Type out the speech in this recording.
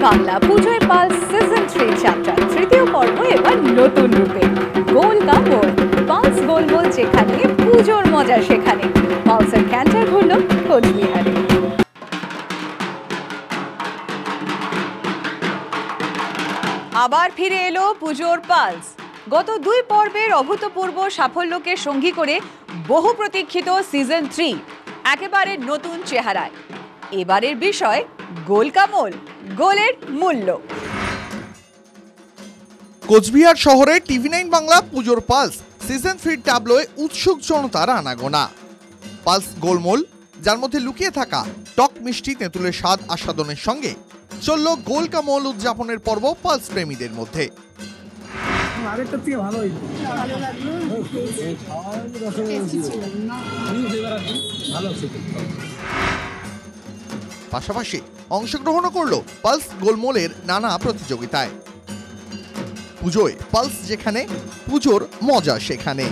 বাংলা পুজোয় pulse season 3 যাত্রা তৃতীয় পর্ব এবার নতুন রূপে। গোল কা মোল, পালস গোলমোল যেখানে, পুজোর মজা সেখানে। পালসের ক্যান্টার ঘুরল কোচবিহারে। আবার ফিরে এলো পুজোর পালস। গত 2 পর্বের অভূতপূর্ব সাফল্যকে সঙ্গী করে বহু প্রতীক্ষিত সিজন 3 একেবারে নতুন চেহারায়। এবারের বিষয় গোল কা মোল, গোলের মূল্য। কোচবিহার শহরে টিভি9 বাংলা পুজোর পালস সিজন 3 ট্যাবলোয় উৎসুক জনতার আনাগোনা। পালস গোলমোল, যার মধ্যে লুকিয়ে থাকা টক মিষ্টি তেঁতুলের স্বাদ আস্বাদনের সঙ্গে চলল গোল কা মোল উদযাপনের পর্ব পালস প্রেমীদের মধ্যে। পাশাপাশি অংশগ্রহণও করল পালস গোলমোলের নানা প্রতিযোগিতায়। পুজোয় পালস যেখানে, পুজোর মজা সেখানে।